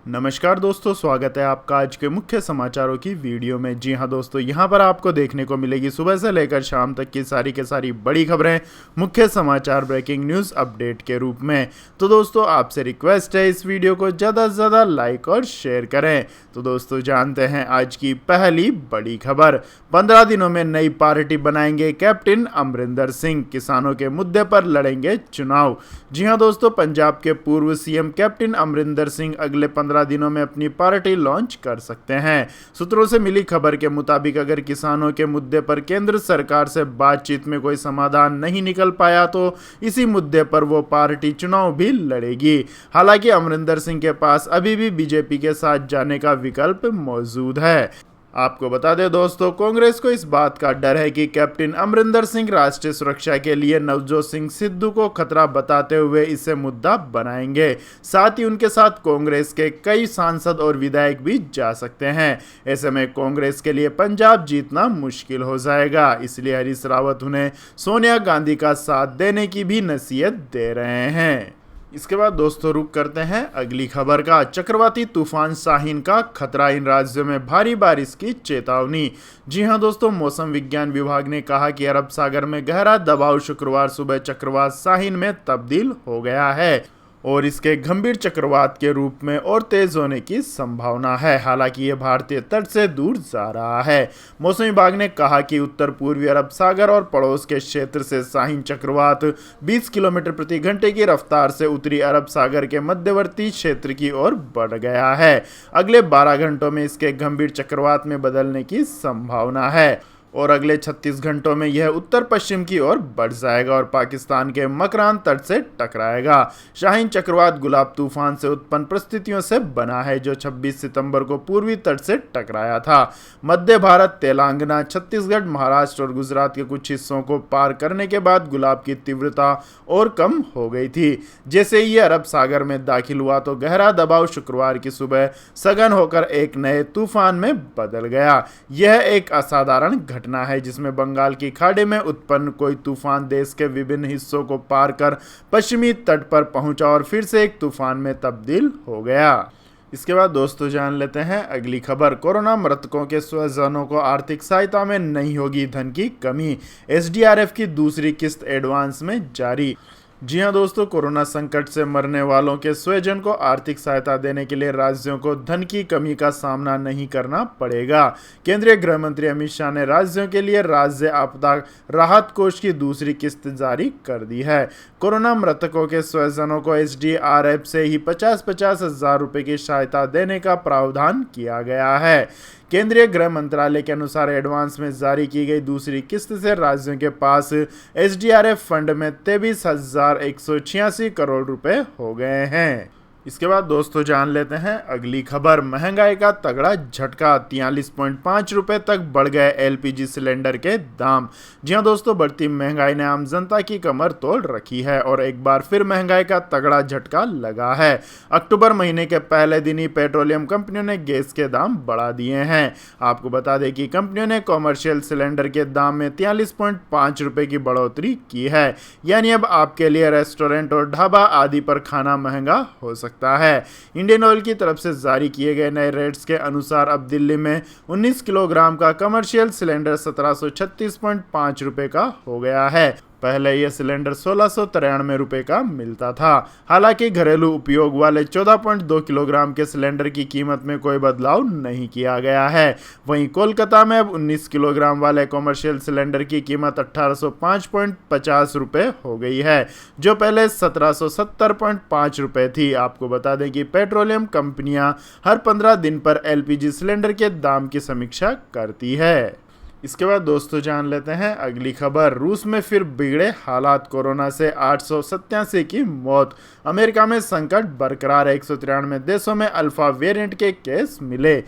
नमस्कार दोस्तों, स्वागत है आपका आज के मुख्य समाचारों की वीडियो में। जी हां दोस्तों, यहां पर आपको देखने को मिलेगी सुबह से लेकर शाम तक की सारी के सारी बड़ी खबरें, मुख्य समाचार, ब्रेकिंग न्यूज़ अपडेट के रूप में। तो दोस्तों आपसे रिक्वेस्ट है इस वीडियो को ज़्यादा से ज़्यादा लाइक और शेयर करें। तो दोस्तों जानते हैं आज की पहली बड़ी खबर। 15 दिनों में नई पार्टी बनाएंगे कैप्टन अमरिंदर सिंह, किसानों के मुद्दे पर लड़ेंगे चुनाव। जी हां दोस्तों, पंजाब के पूर्व सीएम कैप्टन अमरिंदर सिंह अगले 15 दिनों में अपनी पार्टी लॉन्च कर सकते हैं। सूत्रों से मिली खबर के मुताबिक अगर किसानों के मुद्दे पर केंद्र सरकार से बातचीत में कोई समाधान नहीं निकल पाया तो इसी मुद्दे पर वो पार्टी चुनाव भी लड़ेगी। हालांकि अमरिंदर सिंह के पास अभी भी बीजेपी के साथ जाने का विकल्प मौजूद है। आपको बता दें दोस्तों, कांग्रेस को इस बात का डर है कि कैप्टन अमरिंदर सिंह राष्ट्रीय सुरक्षा के लिए नवजोत सिंह सिद्धू को खतरा बताते हुए इसे मुद्दा बनाएंगे। साथ ही उनके साथ कांग्रेस के कई सांसद और विधायक भी जा सकते हैं। ऐसे में कांग्रेस के लिए पंजाब जीतना मुश्किल हो जाएगा। इसलिए हरीश रावत उन्हें सोनिया गांधी का साथ देने की भी नसीहत दे रहे हैं। इसके बाद दोस्तों रुक करते हैं अगली खबर का। चक्रवाती तूफान शाहीन का खतरा, इन राज्यों में भारी बारिश की चेतावनी। जी हां दोस्तों, मौसम विज्ञान विभाग ने कहा कि अरब सागर में गहरा दबाव शुक्रवार सुबह चक्रवात शाहीन में तब्दील हो गया है और इसके गंभीर चक्रवात के रूप में और तेज होने की संभावना है। हालांकि ये भारतीय तट से दूर जा रहा है। मौसम विभाग ने कहा कि उत्तर पूर्वी अरब सागर और पड़ोस के क्षेत्र से शाहीन चक्रवात 20 किलोमीटर प्रति घंटे की रफ्तार से उत्तरी अरब सागर के मध्यवर्ती क्षेत्र की ओर बढ़ गया है। अगले 12 घंटों में इसके गंभीर चक्रवात में बदलने की संभावना है और अगले 36 घंटों में यह उत्तर पश्चिम की ओर बढ़ जाएगा और पाकिस्तान के मकरान तट से टकराएगा। शाहीन चक्रवात गुलाब तूफान से उत्पन्न परिस्थितियों से बना है जो 26 सितंबर को पूर्वी तट से टकराया था। मध्य भारत, तेलंगाना, छत्तीसगढ़, महाराष्ट्र और गुजरात के कुछ हिस्सों को पार करने के बाद गुलाब की तीव्रता और कम हो गई थी। जैसे ही यह अरब सागर में दाखिल हुआ तो गहरा दबाव शुक्रवार की सुबह सघन होकर एक नए तूफान में बदल गया। यह एक असाधारण घटना है जिसमें बंगाल की खाड़ी में उत्पन्न कोई तूफान देश के विभिन्न हिस्सों को पार कर पश्चिमी तट पर पहुंचा और फिर से एक तूफान में तब्दील हो गया। इसके बाद दोस्तों जान लेते हैं अगली खबर। कोरोना मृतकों के स्वजनों को आर्थिक सहायता में नहीं होगी धन की कमी, एसडीआरएफ की दूसरी किस्त एडवांस में जारी। जी हां दोस्तों, कोरोना संकट से मरने वालों के स्वजन को आर्थिक सहायता देने के लिए राज्यों को धन की कमी का सामना नहीं करना पड़ेगा। केंद्रीय गृह मंत्री अमित शाह ने राज्यों के लिए राज्य आपदा राहत कोष की दूसरी किस्त जारी कर दी है। कोरोना मृतकों के स्वजनों को एसडीआरएफ से ही 50-50 हजार रुपए की सहायता देने का प्रावधान किया गया है। केंद्रीय गृह मंत्रालय के अनुसार एडवांस में जारी की गई दूसरी किस्त से राज्यों के पास एसडीआरएफ फंड में 23,186 करोड़ रुपए हो गए हैं। इसके बाद दोस्तों जान लेते हैं अगली खबर। महंगाई का तगड़ा झटका, 43.5 रुपए तक बढ़ गए एलपीजी सिलेंडर के दाम। जी हां दोस्तों, बढ़ती महंगाई ने आम जनता की कमर तोड़ रखी है और एक बार फिर महंगाई का तगड़ा झटका लगा है। अक्टूबर महीने के पहले दिन ही पेट्रोलियम कंपनियों ने गैस के दाम बढ़ा दिए हैं। आपको बता दें कि कंपनियों ने कॉमर्शियल सिलेंडर के दाम में 43.5 रुपए की बढ़ोतरी की है। यानी अब आपके लिए रेस्टोरेंट और ढाबा आदि पर खाना महंगा हो सकता है। इंडियन ऑयल की तरफ से जारी किए गए नए रेट्स के अनुसार अब दिल्ली में 19 किलोग्राम का कमर्शियल सिलेंडर 1736.5 रुपए का हो गया है। पहले यह सिलेंडर 1693 रुपए का मिलता था। हालांकि घरेलू उपयोग वाले 14.2 किलोग्राम के सिलेंडर की कीमत में कोई बदलाव नहीं किया गया है। वहीं कोलकाता में अब 19 किलोग्राम वाले कॉमर्शियल सिलेंडर की कीमत 1805.50 रुपए हो गई है, जो पहले 1770.5 रुपए थी। आपको बता दें कि पेट्रोलियम कंपनियां हर 15 दिन पर एलपीजी सिलेंडर के दाम की समीक्षा करती है। इसके बाद दोस्तों जान लेते हैं अगली खबर। रूस में फिर बिगड़े हालात, कोरोना से 887 की मौत। अमेरिका में संकट बरकरार, 193 देशों में अल्फा वेरिएंट के केस मिले।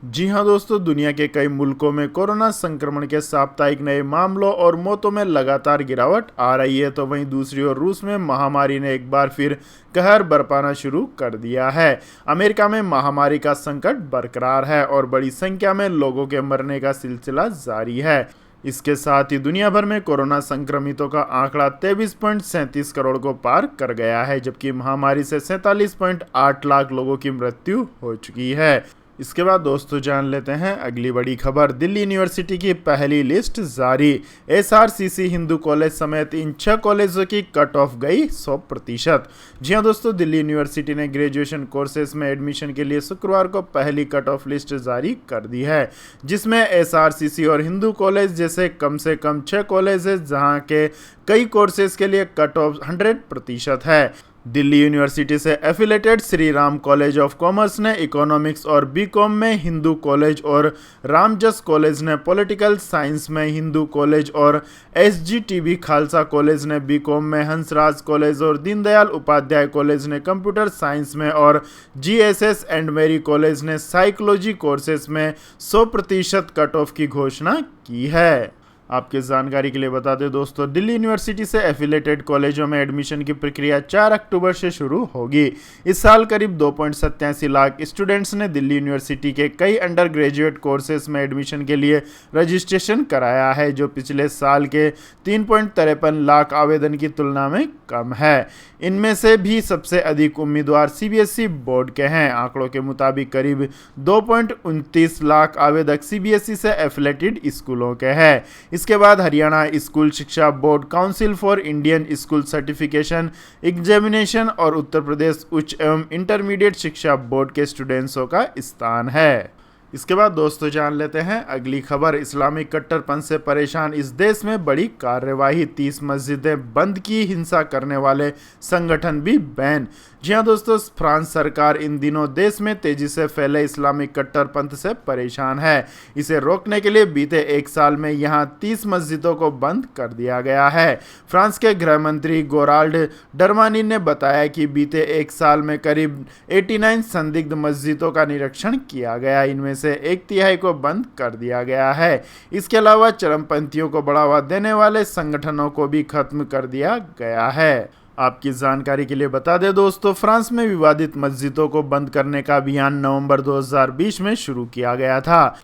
जी हां दोस्तों, दुनिया के कई मुल्कों में कोरोना संक्रमण के साप्ताहिक नए मामलों और मौतों में लगातार गिरावट आ रही है। तो वहीं दूसरी ओर रूस में महामारी ने एक बार फिर कहर बरपाना शुरू कर दिया है। अमेरिका में महामारी का संकट बरकरार है और बड़ी संख्या में लोगों के मरने का सिलसिला जारी है। इसके साथ ही दुनिया भर में कोरोना संक्रमितों का आंकड़ा 23.37 करोड़ को पार कर गया है, जबकि महामारी से 47.8 लाख लोगों की मृत्यु हो चुकी है। इसके बाद दोस्तों जान लेते हैं अगली बड़ी खबर। दिल्ली यूनिवर्सिटी की पहली लिस्ट जारी। एसआरसीसी हिंदू कॉलेज समेत इन 6 कॉलेजों की कट ऑफ गई 100%। जी हां दोस्तों, दिल्ली यूनिवर्सिटी ने ग्रेजुएशन कोर्सेज में एडमिशन के लिए शुक्रवार को पहली कट ऑफ लिस्ट जारी कर दी है, जिसमें एसआरसीसी और हिंदू कॉलेज जैसे कम से कम 6 कॉलेज है, जहां के कई कोर्सेज के लिए कट ऑफ 100% है। दिल्ली यूनिवर्सिटी से affiliated Shri Ram college of commerce ने इकोनॉमिक्स और बीकॉम में, हिंदू कॉलेज और रामजस कॉलेज ने पॉलिटिकल साइंस में, हिंदू कॉलेज और एसजीटीबी खालसा कॉलेज ने बीकॉम में, हंसराज कॉलेज और दीनदयाल उपाध्याय कॉलेज ने कंप्यूटर साइंस में और जीएसएस एंड मेरी कॉलेज ने साइकोलॉजी कोर्सेज में 100% कट ऑफ की घोषणा की है। आपके जानकारी के लिए बता दें दोस्तों, दिल्ली यूनिवर्सिटी से एफिलेटेड कॉलेजों में एडमिशन की प्रक्रिया 4 अक्टूबर से शुरू होगी। इस साल करीब 2.87 लाख स्टूडेंट्स ने दिल्ली यूनिवर्सिटी के कई अंडर ग्रेजुएट कोर्सेज में एडमिशन के लिए रजिस्ट्रेशन कराया है, जो पिछले साल के 3.53 लाख आवेदन की तुलना में कम है। इनमें से भी सबसे अधिक उम्मीदवार सीबीएसई बोर्ड के हैं। आंकड़ों के मुताबिक करीब 2.29 लाख आवेदक सीबीएसई से एफिलेटेड स्कूलों के हैं। इसके बाद हरियाणा स्कूल शिक्षा board, council for Indian school certification examination और उत्तर प्रदेश उच्च एवं इंटरमीडिएट शिक्षा बोर्ड के स्टूडेंट्सों का स्थान है। इसके बाद दोस्तों जान लेते हैं अगली खबर। इस्लामिक कट्टरपंथ से परेशान इस देश में बड़ी कार्यवाही, 30 मस्जिदें बंद की, हिंसा करने वाले संगठन भी बैन। जी हां दोस्तों, फ्रांस सरकार इन दिनों देश में तेजी से फैले इस्लामिक कट्टरपंथ से परेशान है। इसे रोकने के लिए बीते 1 साल में यहां 30 मस्जिदों को बंद कर दिया गया है। फ्रांस के गृह मंत्री गोराल्ड डरमानी ने बताया कि बीते 1 साल में करीब 89 संदिग्ध मस्जिदों का निरीक्षण किया गया, इनमें से 1/3 को बंद कर दिया गया है। इसके अलावा चरमपंथियों को बढ़ावा देने वाले संगठनों को भी खत्म कर दिया गया है। आपकी जानकारी के लिए बता दें दोस्तों, फ्रांस में विवादित मस्जिदों को बंद करने का अभियान नवंबर 2020 में शुरू किया गया था।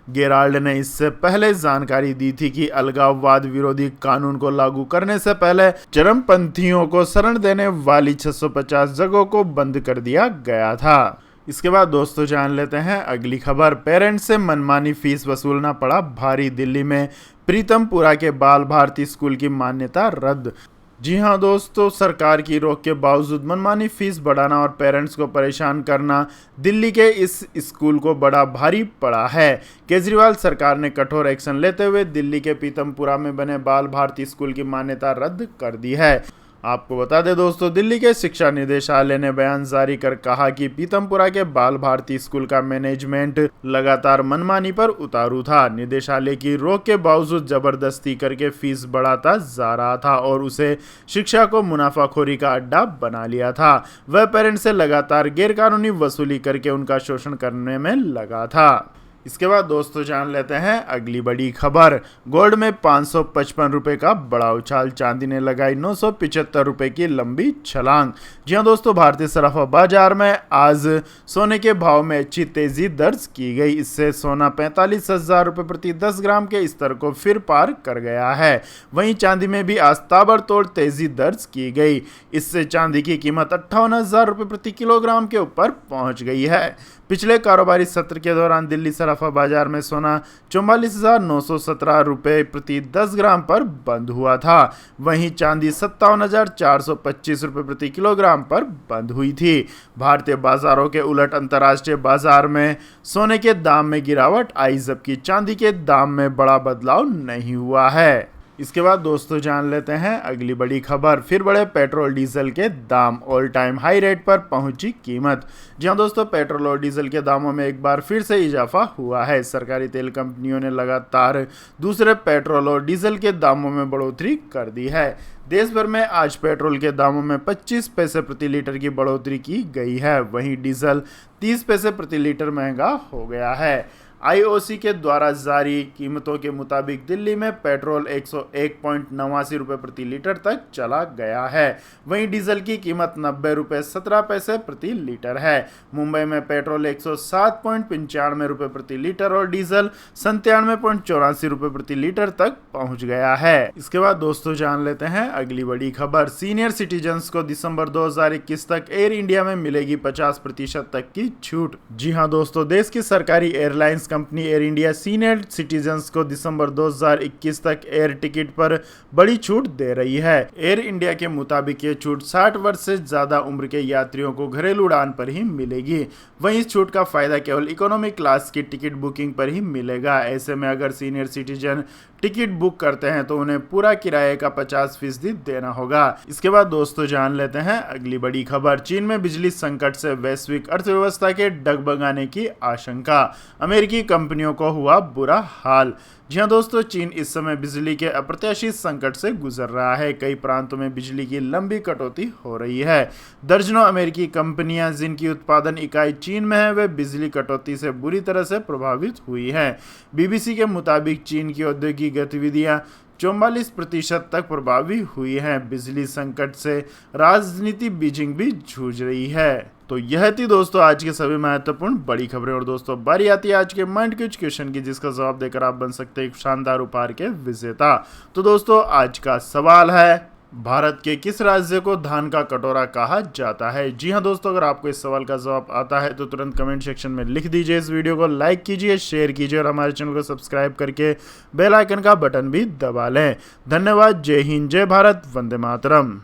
गेराल्ड ने इससे पहले जानकारी दी थी कि अलगाववाद विरोधी कानून को लागू करने से पहले चरमपंथियों को शरण देने वाली 650 जगहों को बंद कर दिया गया था। इसके बाद दोस्तों जान लेते हैं अगली खबर। पेरेंट्स से मनमानी फीस वसूलना पड़ा भारी। दिल्ली में प्रीतमपुरा के बाल भारती स्कूल की मान्यता रद्द। जी हां दोस्तों, सरकार की रोक के बावजूद मनमानी फीस बढ़ाना और पेरेंट्स को परेशान करना दिल्ली के इस स्कूल को बड़ा भारी पड़ा है। केजरीवाल सरकार ने कठोर एक्शन लेते हुए दिल्ली के पीतमपुरा में बने बाल भारती स्कूल की मान्यता रद्द कर दी है। आपको बता दें दोस्तों, दिल्ली के शिक्षा निदेशालय ने बयान जारी कर कहा कि पीतमपुरा के बाल भारती स्कूल का मैनेजमेंट लगातार मनमानी पर उतारू था। निदेशालय की रोक के बावजूद जबरदस्ती करके फीस बढ़ाता जा रहा था और उसे शिक्षा को मुनाफाखोरी का अड्डा बना लिया था। वह पेरेंट्स से लगातार गैरकानूनी वसूली करके उनका शोषण करने में लगा था। इसके बाद दोस्तों जान लेते हैं अगली बड़ी खबर। गोल्ड में 555 रुपये का बड़ा उछाल, चांदी ने लगाई 975 रुपये की लंबी छलांग। जी हां दोस्तों, भारतीय सराफा बाजार में आज सोने के भाव में अच्छी तेजी दर्ज की गई। इससे सोना 45,000 रुपये प्रति 10 ग्राम के स्तर को फिर पार कर गया है। वहीं चांदी में भी आज ताबड़तोड़ तेजी दर्ज की गई। इससे चांदी की कीमत 58,000 रुपये प्रति किलोग्राम के ऊपर पहुंच गई है। पिछले कारोबारी सत्र के दौरान दिल्ली सराफा बाजार में सोना 44,917 रुपये प्रति 10 ग्राम पर बंद हुआ था। वहीं चांदी 57,425 रुपये प्रति किलोग्राम पर बंद हुई थी। भारतीय बाजारों के उलट अंतर्राष्ट्रीय बाजार में सोने के दाम में गिरावट आई, जबकि चांदी के दाम में बड़ा बदलाव नहीं हुआ है। इसके बाद दोस्तों जान लेते हैं अगली बड़ी खबर। फिर बढ़े पेट्रोल डीजल के दाम, ऑल टाइम हाई रेट पर पहुंची कीमत। जी हां दोस्तों, पेट्रोल और डीजल के दामों में एक बार फिर से इजाफा हुआ है। सरकारी तेल कंपनियों ने लगातार दूसरे पेट्रोल और डीजल के दामों में बढ़ोतरी कर दी है। देश भर में आज पेट्रोल के दामों में 25 पैसे प्रति लीटर की बढ़ोतरी की गई है। वहीं डीजल 30 पैसे प्रति लीटर महंगा हो गया है। आईओसी के द्वारा जारी कीमतों के मुताबिक दिल्ली में पेट्रोल 101.89 रुपये प्रति लीटर तक चला गया है। वहीं डीजल की कीमत 90 रुपये 17 पैसे प्रति लीटर है। मुंबई में पेट्रोल 107.95 रुपये प्रति लीटर और डीजल 97.84 रुपये प्रति लीटर तक पहुंच गया है। इसके बाद दोस्तों जान लेते हैं अगली बड़ी खबर। सीनियर सिटीजन्स को दिसंबर 2021 तक एयर इंडिया में मिलेगी 50% तक की छूट। जी हां दोस्तों, देश की सरकारी airlines company air India senior citizens को दिसंबर 2021 तक एयर टिकट पर बड़ी छूट दे रही है। एयर इंडिया के मुताबिक ये छूट 60 वर्ष से ज्यादा उम्र के यात्रियों को घरेलू उड़ान पर ही मिलेगी। वहीं इस छूट का फायदा केवल इकोनॉमी क्लास की टिकट बुकिंग पर ही मिलेगा। ऐसे में अगर सीनियर सिटीजन टिकट बुक करते हैं तो उन्हें पूरा किराए का 50% देना होगा। इसके बाद दोस्तों जान लेते हैं अगली बड़ी खबर। चीन में बिजली संकट से वैश्विक अर्थव्यवस्था के डगमगाने की आशंका, अमेरिकी कंपनियों को हुआ बुरा हाल। जी हां दोस्तों, चीन इस समय बिजली के अप्रत्याशित संकट से गुजर रहा है। कई प्रांतों में बिजली की लंबी कटौती हो रही है। दर्जनों अमेरिकी कंपनियां जिनकी उत्पादन इकाई चीन में है वे बिजली कटौती से बुरी तरह से प्रभावित हुई है। बीबीसी के मुताबिक चीन की औद्योगिक गतिविधियां 44% तक प्रभावित हुई हैं। बिजली संकट से राजनीति बीजिंग भी जूझ रही है। तो यह थी दोस्तों आज के सभी महत्वपूर्ण बड़ी खबरें। और दोस्तों बारी आती है आज के माइंड क्विज क्वेश्चन की, जिसका जवाब देकर आप बन सकते हैं एक शानदार उपहार के विजेता। तो दोस्तों आज का सवाल है, भारत के किस राज्य को धान का कटोरा कहा जाता है? जी हां दोस्तों, अगर आपको इस सवाल का जवाब आता है तो तुरंत कमेंट सेक्शन में लिख दीजिए। इस वीडियो को लाइक कीजिए, शेयर कीजिए और हमारे चैनल को सब्सक्राइब करके बेल आइकन का बटन भी दबा लें। धन्यवाद। जय हिंद, जय भारत, वंदे मातरम।